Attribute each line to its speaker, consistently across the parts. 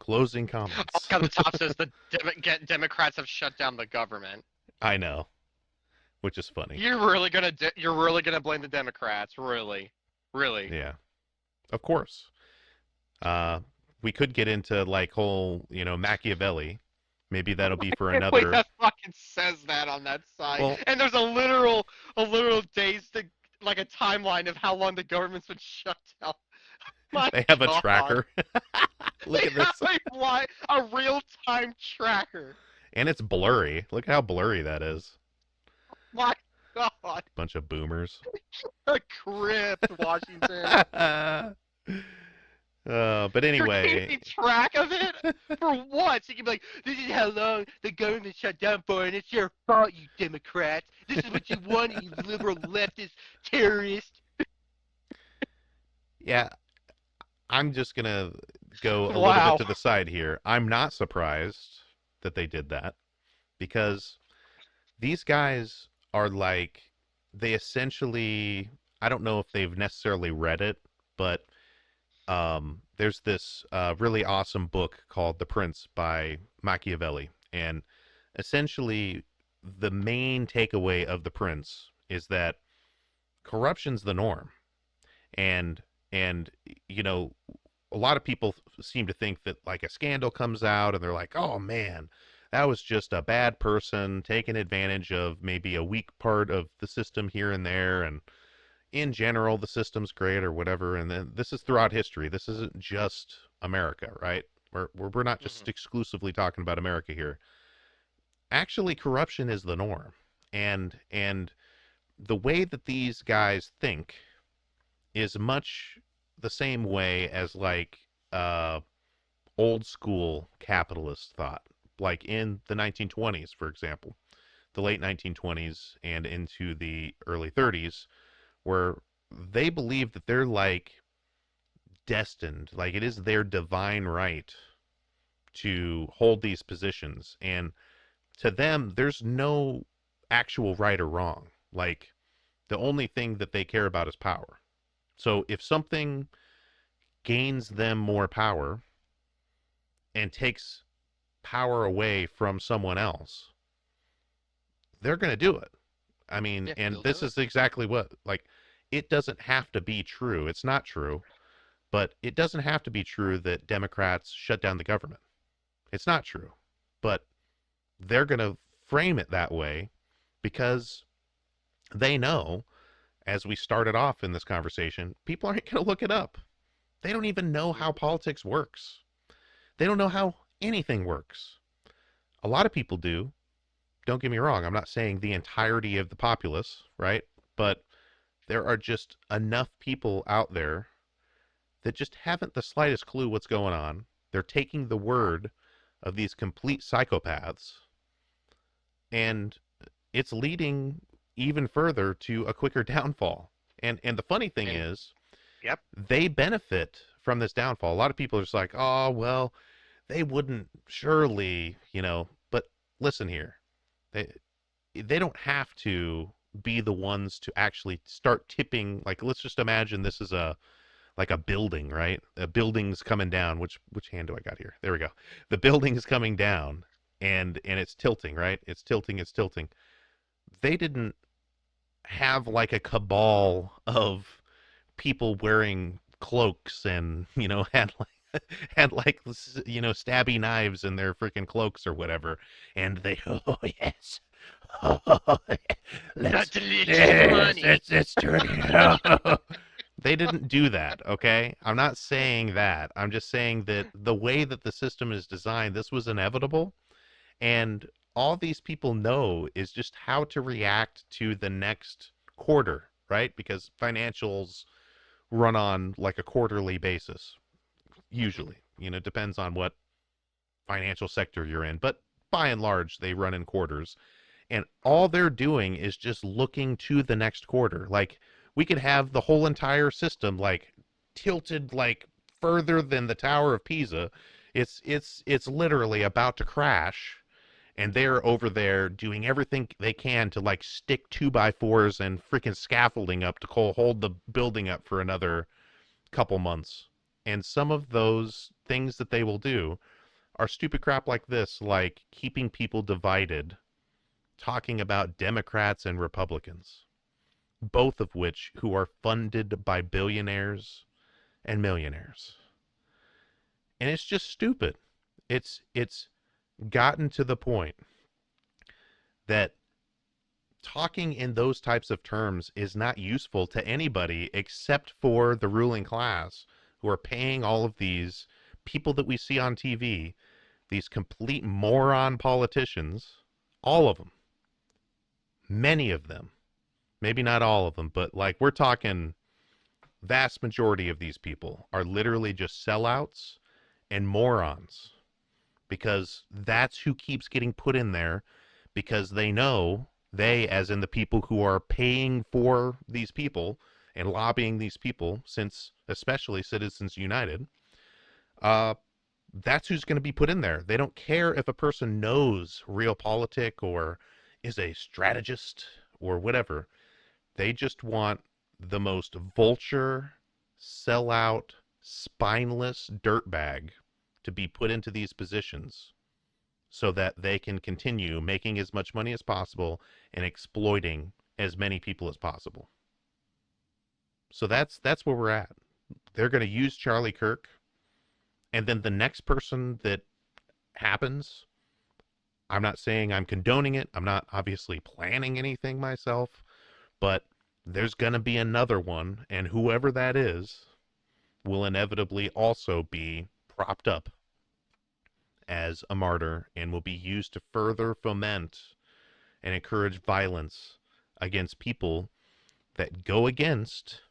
Speaker 1: Closing comments.
Speaker 2: On the top says Democrats have shut down the government.
Speaker 1: I know, which is funny.
Speaker 2: You're really gonna blame the Democrats, really, really?
Speaker 1: Yeah, of course. Uh, we could get into like whole, Machiavelli. Maybe that'll be for
Speaker 2: Wait,
Speaker 1: another.
Speaker 2: that fucking says that on that side,
Speaker 1: Well,
Speaker 2: and there's a literal days to like a timeline of how long the government's been shut down. My
Speaker 1: they have a
Speaker 2: God,
Speaker 1: tracker. Look
Speaker 2: they
Speaker 1: at
Speaker 2: have
Speaker 1: this.
Speaker 2: a real time tracker.
Speaker 1: And it's blurry. Look how blurry that is.
Speaker 2: My God,
Speaker 1: Bunch of boomers.
Speaker 2: a crypt, Washington.
Speaker 1: But
Speaker 2: You're
Speaker 1: anyway,
Speaker 2: keeping track of it? For what? So you can be like, this is how long the government shut down for, and it's your fault, you Democrats. This is what you wanted, you liberal leftist terrorist.
Speaker 1: yeah, I'm just going to go a little bit
Speaker 2: Wow.
Speaker 1: to the side here. I'm not surprised that they did that because these guys are like, they essentially, I don't know if they've necessarily read it, but there's this really awesome book called The Prince by Machiavelli. And essentially, the main takeaway of The Prince is that corruption's the norm. And, and a lot of people seem to think that like a scandal comes out and they're like, oh man, that was just a bad person taking advantage of maybe a weak part of the system here and there. And in general, the system's great or whatever. And then this is throughout history. This isn't just America, right? We're not just
Speaker 2: Hmm.
Speaker 1: exclusively talking about America here. Actually, corruption is the norm. And the way that these guys think is much the same way as like uh, old school capitalist thought, like in the 1920s, for example, the late 1920s and into the early 30s, where they believe that they're like destined, like it is their divine right to hold these positions. And to them, there's no actual right or wrong. Like the only thing that they care about is power. So if something gains them more power and takes power away from someone else, they're going to do it. I mean,
Speaker 2: Yeah,
Speaker 1: and
Speaker 2: they'll do
Speaker 1: this
Speaker 2: it.
Speaker 1: is exactly what, like, it doesn't have to be true. It's not true, but it doesn't have to be true that Democrats shut down the government. It's not true. But they're going to frame it that way because they know, as we started off in this conversation, people aren't going to look it up. They don't even know how
Speaker 2: Mhm.
Speaker 1: politics works. They don't know how anything works. A lot of people do. Don't get me wrong. I'm not saying the entirety of the populace, right? But there are just enough people out there that just haven't the slightest clue what's going on. They're taking the word of these complete psychopaths, and it's leading even further to a quicker downfall. And the funny thing
Speaker 2: And
Speaker 1: is,
Speaker 2: yep.
Speaker 1: they benefit from this downfall. A lot of people are just like, oh well, they wouldn't surely, But listen here, they they don't have to be the ones to actually start tipping. Like, let's just imagine this is a like a building, right? A building's coming down. Which hand do I got here? There we go. The building is coming down, and it's tilting, right? It's tilting. It's tilting. They didn't have like a cabal of people wearing cloaks and had like stabby knives in their freaking cloaks or whatever, and they oh yes, oh,
Speaker 2: That
Speaker 1: let's
Speaker 2: delicious
Speaker 1: yes,
Speaker 2: money.
Speaker 1: it's turning out. They didn't do that, okay? I'm not saying that. I'm just saying that the way that the system is designed, this was inevitable, and all these people know is just how to react to the next quarter, right? Because financials run on like a quarterly basis,
Speaker 2: Mhm.
Speaker 1: usually. Depends on what financial sector you're in, but by and large, they run in quarters. And all they're doing is just looking to the next quarter. Like, we could have the whole entire system like tilted like further than the Tower of Pisa. It's literally about to crash, and they're over there doing everything they can to like stick 2x4s and freaking scaffolding up to hold the building up for another couple months. And some of those things that they will do, are stupid crap like this, like keeping people divided, talking about Democrats and Republicans, both of which who are funded by billionaires and millionaires. And it's just stupid. It's gotten to the point that talking in those types of terms is not useful to anybody except for the ruling class who are paying all of these people that we see on TV, these complete moron politicians, all of them, many of them, maybe not all of them, but like we're talking vast majority of these people are literally just sellouts and morons because that's who keeps getting put in there because they know they, as in the people who are paying for these people and lobbying these people, since especially Citizens United, uh, that's who's going to be put in there. They don't care if a person knows realpolitik or is a strategist or whatever. They just want the most vulture, sellout, spineless dirtbag to be put into these positions so that they can continue making as much money as possible and exploiting as many people as possible. So that's where we're at. They're going to use Charlie Kirk, and then the next person that happens, I'm not saying I'm condoning it. I'm not obviously planning anything myself, but there's going to be another one, and whoever that is will inevitably also be propped up as a martyr and will be used to further foment and encourage violence against people that go against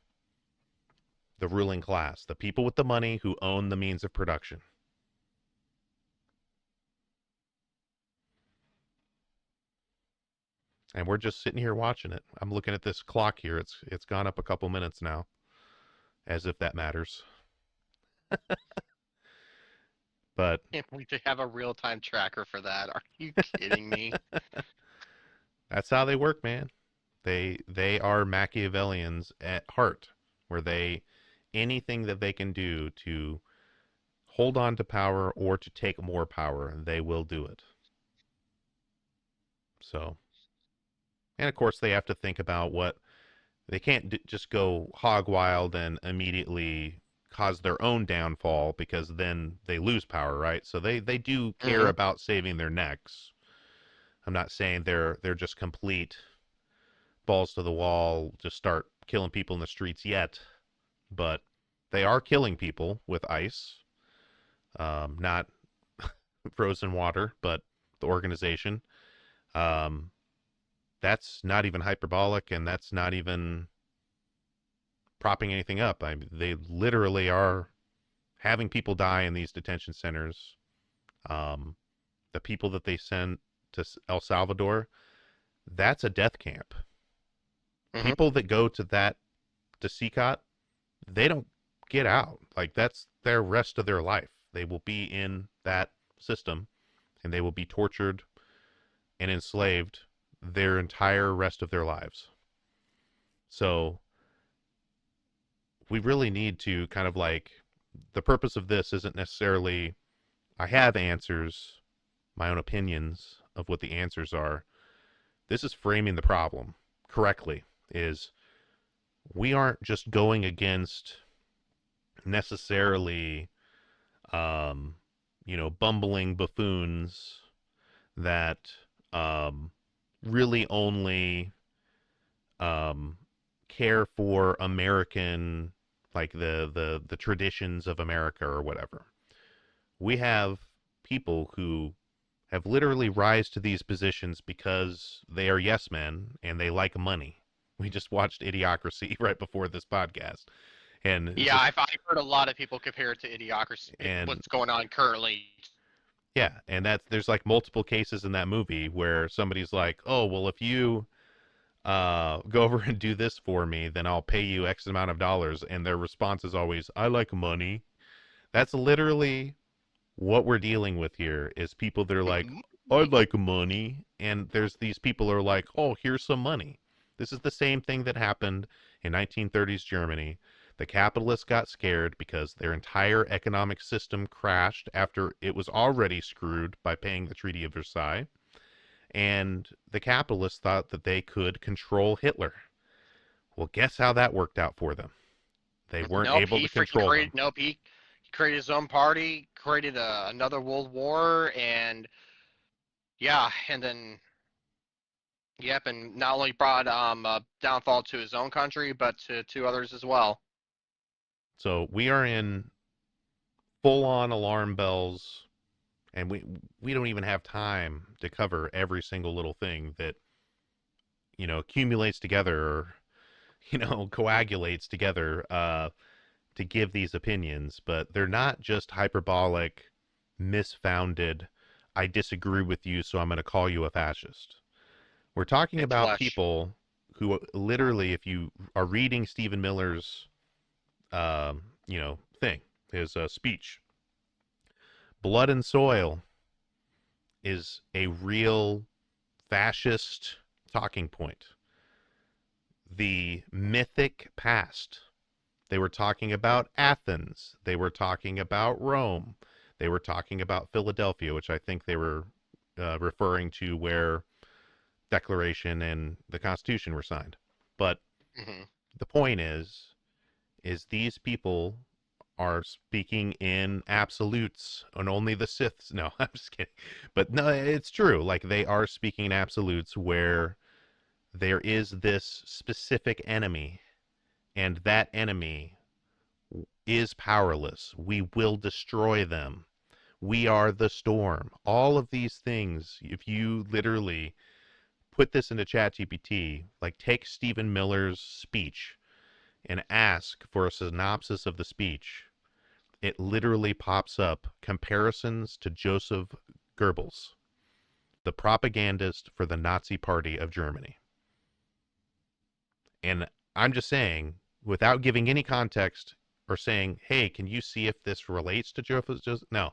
Speaker 1: the ruling class, the people with the money who own the means of production. And we're just sitting here watching it. I'm looking at this clock here. It's gone up a couple minutes now, as if that matters. But
Speaker 2: Can't believe they have a real-time tracker for that. Are you kidding me?
Speaker 1: that's how they work, man. They are Machiavellians at heart, where they anything that they can do to hold on to power or to take more power, they will do it. So, and of course, they have to think about what they can't just go hog wild and immediately cause their own downfall because then they lose power, right? So they do care
Speaker 2: Hmm.
Speaker 1: about saving their necks. I'm not saying they're just complete balls to the wall, just start killing people in the streets yet, but they are killing people with ice, not frozen water, but the organization. Um, that's not even hyperbolic, and that's not even propping anything up. They literally are having people die in these detention centers. Um, the people that they send to El Salvador, that's a death camp.
Speaker 2: Hmm.
Speaker 1: People that go to that to CCOT, they don't get out. Like that's their rest of their life. They will be in that system and they will be tortured and enslaved their entire rest of their lives. So we really need to kind of like the purpose of this isn't necessarily I have answers, my own opinions of what the answers are. This is framing the problem correctly is we aren't just going against necessarily um, bumbling buffoons that um, really only um, care for American, like the traditions of America or whatever. We have people who have literally rise to these positions because they are yes men and they like money. We just watched Idiocracy right before this podcast, and
Speaker 2: Yeah,
Speaker 1: just
Speaker 2: I've heard a lot of people compare it to Idiocracy,
Speaker 1: and
Speaker 2: what's going on currently.
Speaker 1: yeah, and that's there's like multiple cases in that movie where somebody's like, oh well, if you go over and do this for me, then I'll pay you X amount of dollars, and their response is always, I like money. That's literally what we're dealing with here is people that are like, I'd like money. And there's these people who are like, oh, here's some money. This is the same thing that happened in 1930s Germany. The capitalists got scared because their entire economic system crashed after it was already screwed by paying the Treaty of Versailles. And the capitalists thought that they could control Hitler. Well, guess how that worked out for them? They weren't
Speaker 2: Nope,
Speaker 1: able
Speaker 2: he
Speaker 1: to
Speaker 2: freaking
Speaker 1: control
Speaker 2: created.
Speaker 1: them.
Speaker 2: Nope, he created his own party, created another world war, and yeah, and then yep, and not only brought a downfall to his own country, but to others as well.
Speaker 1: So we are in full on alarm bells, and we don't even have time to cover every single little thing that accumulates together or coagulates together to give these opinions. But they're not just hyperbolic, misfounded. I disagree with you, so I'm going to call you a fascist. We're talking
Speaker 2: It's
Speaker 1: about
Speaker 2: flesh.
Speaker 1: people who literally, if you are reading Stephen Miller's, thing, his speech, blood and soil is a real fascist talking point. The mythic past. They were talking about Athens. They were talking about Rome. They were talking about Philadelphia, which I think they were referring to where Declaration and the Constitution were signed. But
Speaker 2: Hmm.
Speaker 1: the point is these people are speaking in absolutes and only the Siths. No, I'm just kidding. But no, it's true. Like they are speaking in absolutes where there is this specific enemy, and that enemy is powerless. We will destroy them. We are the storm. All of these things, if you literally put this into ChatGPT, like take Stephen Miller's speech and ask for a synopsis of the speech, it literally pops up comparisons to Joseph Goebbels, the propagandist for the Nazi Party of Germany. And I'm just saying, without giving any context or saying, hey, can you see if this relates to Joseph? No.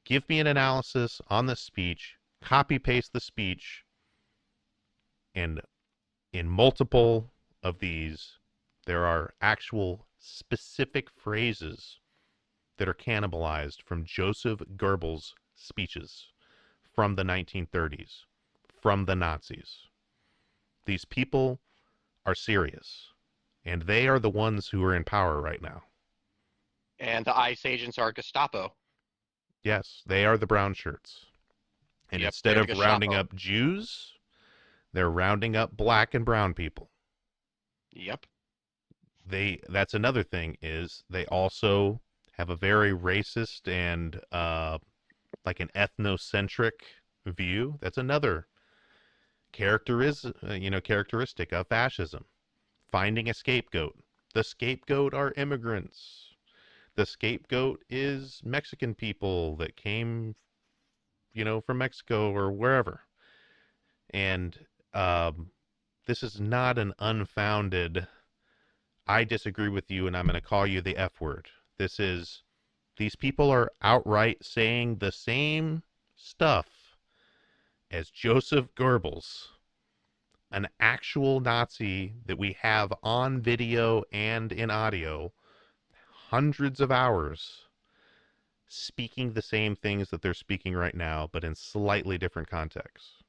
Speaker 1: Give me an analysis on the speech, copy paste the speech, and in multiple of these, there are actual specific phrases that are cannibalized from Joseph Goebbels' speeches from the 1930s, from the Nazis. These people are serious, and they are the ones who are in power right now.
Speaker 2: And the ICE agents are Gestapo.
Speaker 1: Yes, they are the brown shirts. And
Speaker 2: Yep,
Speaker 1: instead
Speaker 2: they're the
Speaker 1: of rounding
Speaker 2: Gestapo.
Speaker 1: up Jews, they're rounding up black and brown people.
Speaker 2: Yep.
Speaker 1: That's another thing is they also have a very racist and like an ethnocentric view. That's another characteristic of fascism. Finding a scapegoat. The scapegoat are immigrants. The scapegoat is Mexican people that came, from Mexico or wherever. And this is not an unfounded, I disagree with you and I'm going to call you the F word. These people are outright saying the same stuff as Joseph Goebbels, an actual Nazi that we have on video and in audio, hundreds of hours, speaking the same things that they're speaking right now, but in slightly different contexts.